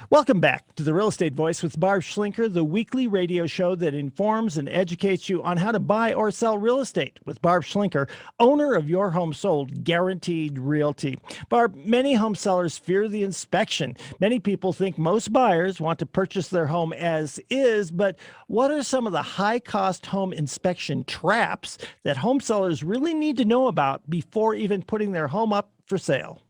Welcome back to the Real Estate Voice with Barb Schlinker, the weekly radio show that informs and educates you on how to buy or sell real estate with Barb Schlinker, owner of Your Home Sold Guaranteed Realty. Barb, many home sellers fear the inspection. Many people think most buyers want to purchase their home as is, but what are some of the high-cost home inspection traps that home sellers really need to know about before even putting their home up for sale?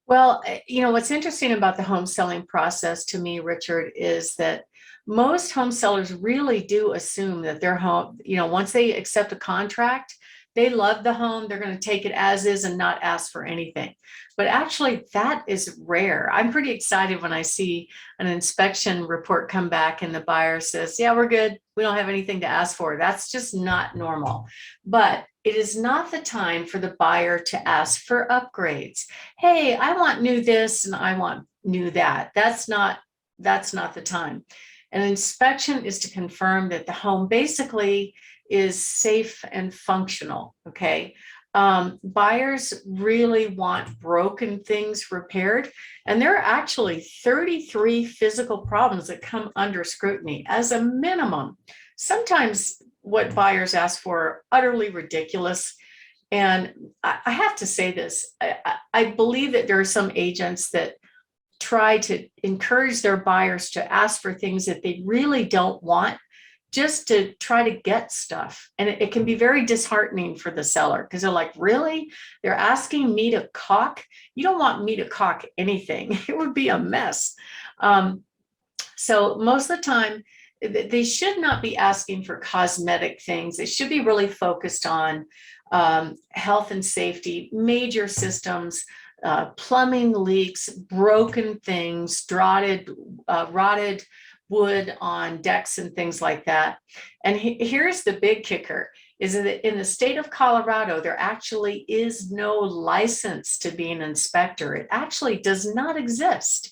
Well, what's interesting about the home selling process to me, Richard, is that most home sellers really do assume that their home, once they accept a contract, they love the home, they're going to take it as is and not ask for anything. But actually, that is rare. I'm pretty excited when I see an inspection report come back and the buyer says, yeah, we're good. We don't have anything to ask for. That's just not normal. But it is not the time for the buyer to ask for upgrades. Hey, I want new this and I want new that. That's not the time. An inspection is to confirm that the home basically is safe and functional. Okay. Buyers really want broken things repaired. And there are actually 33 physical problems that come under scrutiny as a minimum. Sometimes what buyers ask for are utterly ridiculous. And I have to say this, I believe that there are some agents that try to encourage their buyers to ask for things that they really don't want, just to try to get stuff. And it can be very disheartening for the seller because they're like, really? They're asking me to caulk? You don't want me to caulk anything. It would be a mess. So most of the time, they should not be asking for cosmetic things. They should be really focused on health and safety, major systems, plumbing leaks, broken things, rotted wood on decks and things like that. And here's the big kicker, is that in the state of Colorado, there actually is no license to be an inspector. It actually does not exist.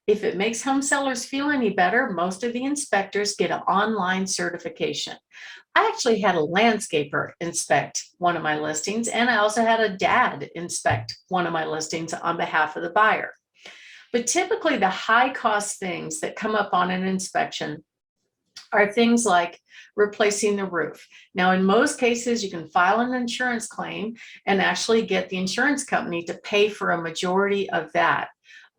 If it makes home sellers feel any better, most of the inspectors get an online certification. I actually had a landscaper inspect one of my listings, and I also had a dad inspect one of my listings on behalf of the buyer. But typically the high cost things that come up on an inspection are things like replacing the roof. Now, in most cases, you can file an insurance claim and actually get the insurance company to pay for a majority of that.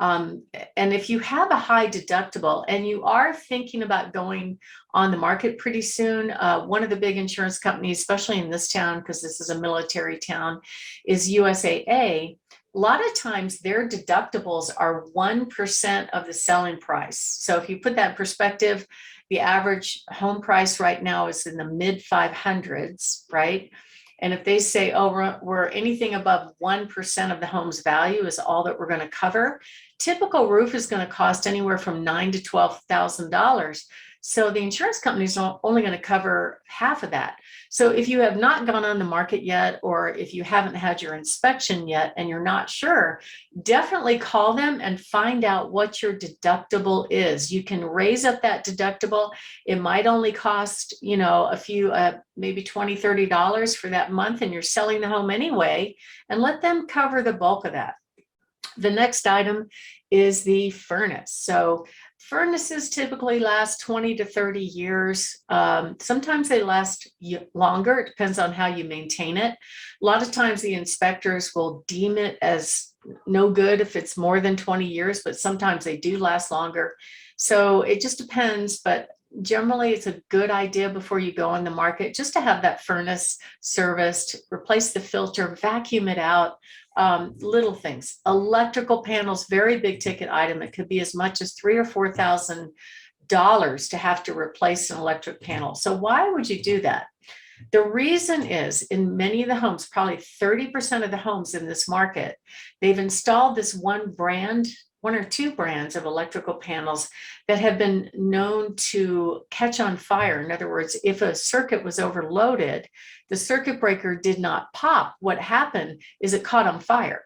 And if you have a high deductible and you are thinking about going on the market pretty soon, one of the big insurance companies, especially in this town, because this is a military town, is USAA. A lot of times their deductibles are 1% of the selling price. So if you put that in perspective, the average home price right now is in the mid 500s, right? And if they say, oh, we're anything above 1% of the home's value is all that we're going to cover, typical roof is going to cost anywhere from $9,000 to $12,000. So the insurance company is only going to cover half of that. So if you have not gone on the market yet, or if you haven't had your inspection yet and you're not sure, definitely call them and find out what your deductible is. You can raise up that deductible. It might only cost, a few, maybe $20, $30 for that month, and you're selling the home anyway, and let them cover the bulk of that. The next item is the furnace. So furnaces typically last 20 to 30 years. Sometimes they last longer. It depends on how you maintain it. A lot of times the inspectors will deem it as no good if it's more than 20 years, but sometimes they do last longer. So it just depends, but generally it's a good idea before you go on the market just to have that furnace serviced, replace the filter, vacuum it out. Little things, electrical panels, very big ticket item. It could be as much as $3,000 or $4,000 to have to replace an electric panel. So why would you do that? The reason is in many of the homes, probably 30% of the homes in this market, they've installed this one or two brands of electrical panels that have been known to catch on fire. In other words, if a circuit was overloaded, the circuit breaker did not pop. What happened is it caught on fire.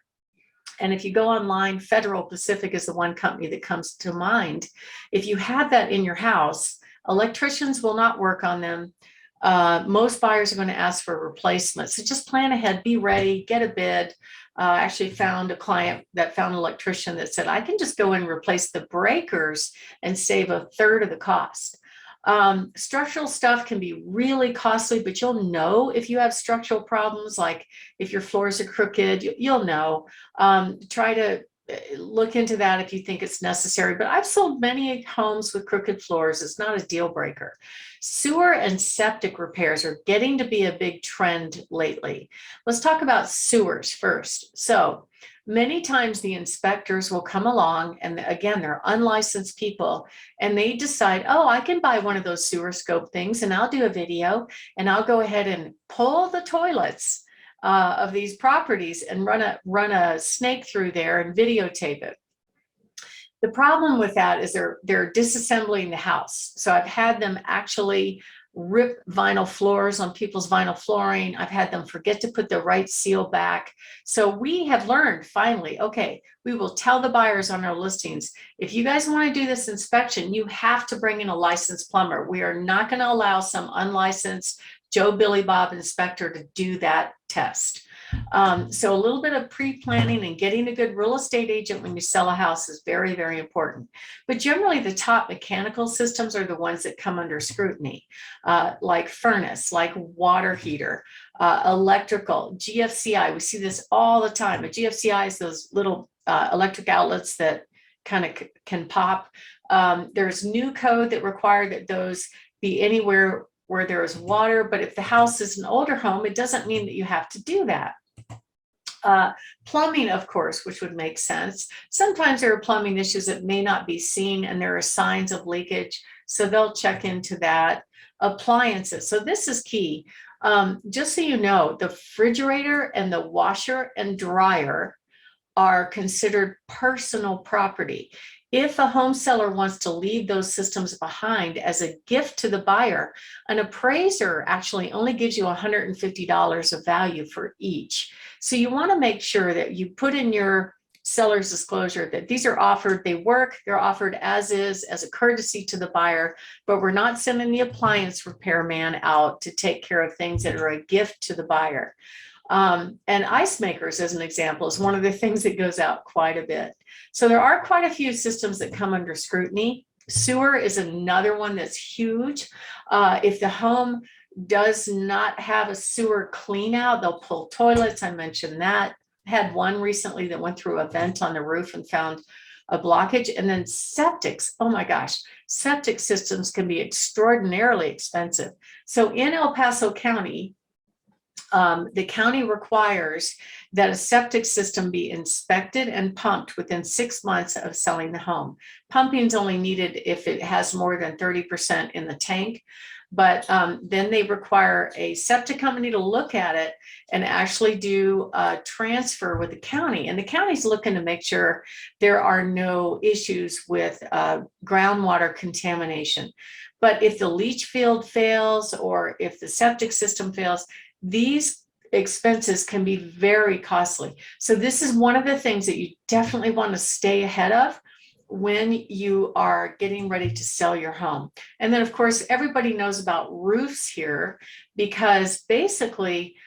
And if you go online, Federal Pacific is the one company that comes to mind. If you have that in your house, electricians will not work on them. Most buyers are going to ask for a replacement. So just plan ahead, be ready, get a bid. I actually found a client that found an electrician that said, I can just go and replace the breakers and save a third of the cost. Structural stuff can be really costly, but you'll know if you have structural problems, like if your floors are crooked, you'll know. Try to look into that if you think it's necessary. But I've sold many homes with crooked floors. It's not a deal breaker. Sewer and septic repairs are getting to be a big trend lately. Let's talk about sewers first. So many times the inspectors will come along, and again, they're unlicensed people, and they decide, oh, I can buy one of those sewer scope things and I'll do a video and I'll go ahead and pull the toilets of these properties and run a snake through there and videotape it. The problem with that is they're disassembling the house. So I've had them actually rip vinyl floors on people's vinyl flooring. I've had them forget to put the right seal back. So we have learned finally, okay, we will tell the buyers on our listings, if you guys want to do this inspection, you have to bring in a licensed plumber. We are not going to allow some unlicensed Joe Billy Bob inspector to do that test. So a little bit of pre-planning and getting a good real estate agent when you sell a house is very, very important. But generally the top mechanical systems are the ones that come under scrutiny, like furnace, like water heater, electrical, GFCI. We see this all the time. A GFCI is those little electric outlets that kind of can pop. There's new code that require that those be anywhere where there is water, but if the house is an older home, it doesn't mean that you have to do that. Plumbing, of course, which would make sense. Sometimes there are plumbing issues that may not be seen and there are signs of leakage, so they'll check into that. Appliances, so this is key. Just so you know, the refrigerator and the washer and dryer are considered personal property. If a home seller wants to leave those systems behind as a gift to the buyer, an appraiser actually only gives you $150 of value for each. So you want to make sure that you put in your seller's disclosure that these are offered, they work, they're offered as is, as a courtesy to the buyer, but we're not sending the appliance repairman out to take care of things that are a gift to the buyer. And ice makers, as an example, is one of the things that goes out quite a bit. So there are quite a few systems that come under scrutiny. Sewer is another one that's huge. If the home does not have a sewer clean out, they'll pull toilets. I mentioned that. Had one recently that went through a vent on the roof and found a blockage. And then septics, oh my gosh, septic systems can be extraordinarily expensive. So in El Paso County, the county requires that a septic system be inspected and pumped within 6 months of selling the home. Pumping is only needed if it has more than 30% in the tank, but then they require a septic company to look at it and actually do a transfer with the county. And the county's looking to make sure there are no issues with groundwater contamination. But if the leach field fails or if the septic system fails, these expenses can be very costly. So this is one of the things that you definitely want to stay ahead of when you are getting ready to sell your home. And then of course, everybody knows about roofs here because basically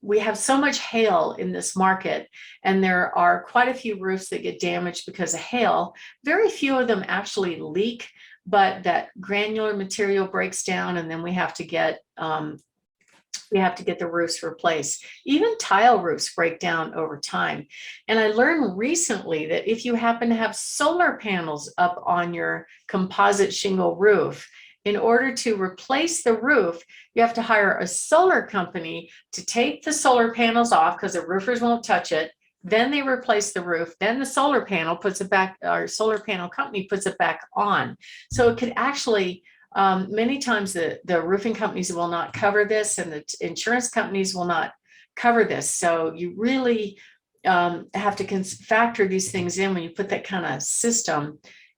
we have so much hail in this market and there are quite a few roofs that get damaged because of hail. Very few of them actually leak, but that granular material breaks down and then we have to get the roofs replaced. Even tile roofs break down over time. And I learned recently that if you happen to have solar panels up on your composite shingle roof, in order to replace the roof, you have to hire a solar company to take the solar panels off because the roofers won't touch it. Then they replace the roof. Then the solar panel puts it back, our solar panel company puts it back on. So it could actually many times the roofing companies will not cover this and the insurance companies will not cover this. So you really have to factor these things in when you put that kind of system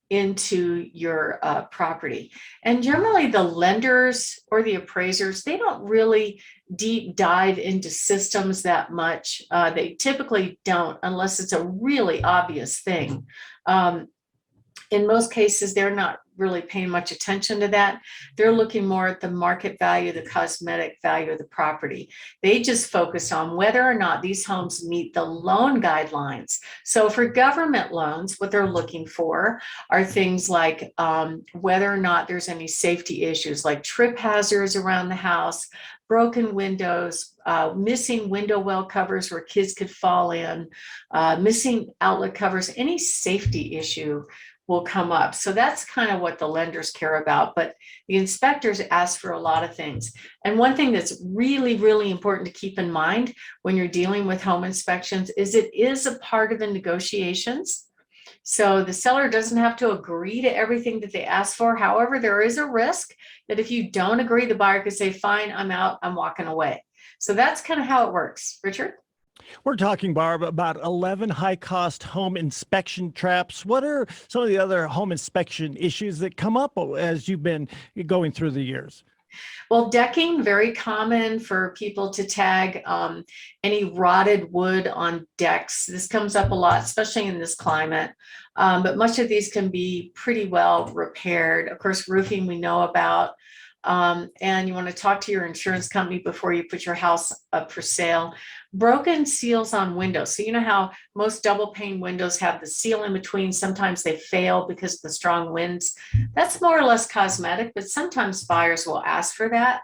into your property. And generally the lenders or the appraisers, they don't really deep dive into systems that much. They typically don't unless it's a really obvious thing. In most cases, they're not really paying much attention to that. They're looking more at the market value, the cosmetic value of the property. They just focus on whether or not these homes meet the loan guidelines. So for government loans, what they're looking for are things like whether or not there's any safety issues like trip hazards around the house, broken windows, missing window well covers where kids could fall in, missing outlet covers, any safety issue will come up. So that's kind of what the lenders care about. But the inspectors ask for a lot of things. And one thing that's really, really important to keep in mind when you're dealing with home inspections is it is a part of the negotiations. So the seller doesn't have to agree to everything that they ask for. However, there is a risk that if you don't agree, the buyer could say, fine, I'm out, I'm walking away. So that's kind of how it works. Richard? We're talking, Barb, about 11 high-cost home inspection traps. What are some of the other home inspection issues that come up as you've been going through the years? Well, decking, very common for people to tag any rotted wood on decks. This comes up a lot, especially in this climate. But much of these can be pretty well repaired. Of course, roofing we know about. And you want to talk to your insurance company before you put your house up for sale. Broken seals on windows. So you know how most double pane windows have the seal in between. Sometimes they fail because of the strong winds. That's more or less cosmetic, but sometimes buyers will ask for that.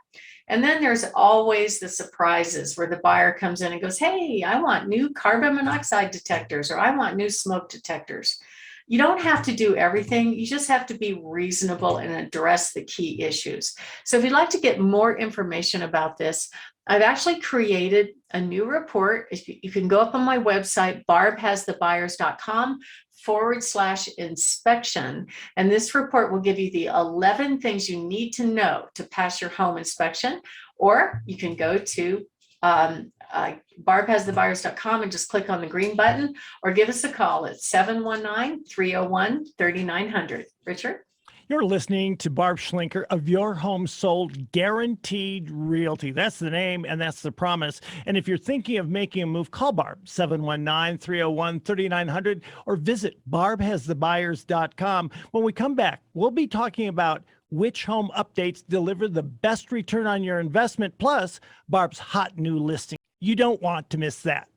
And then there's always the surprises where the buyer comes in and goes, hey, I want new carbon monoxide detectors, or I want new smoke detectors. You don't have to do everything. You just have to be reasonable and address the key issues. So if you'd like to get more information about this, I've actually created a new report. You can go up on my website, barbhasthebuyers.com/inspection. And this report will give you the 11 things you need to know to pass your home inspection. Or you can go to barbhasthebuyers.com and just click on the green button, or give us a call at 719-301-3900. Richard? You're listening to Barb Schlinker of Your Home Sold Guaranteed Realty. That's the name and that's the promise. And if you're thinking of making a move, call Barb, 719-301-3900, or visit barbhasthebuyers.com. When we come back, we'll be talking about which home updates deliver the best return on your investment, plus Barb's hot new listing. You don't want to miss that.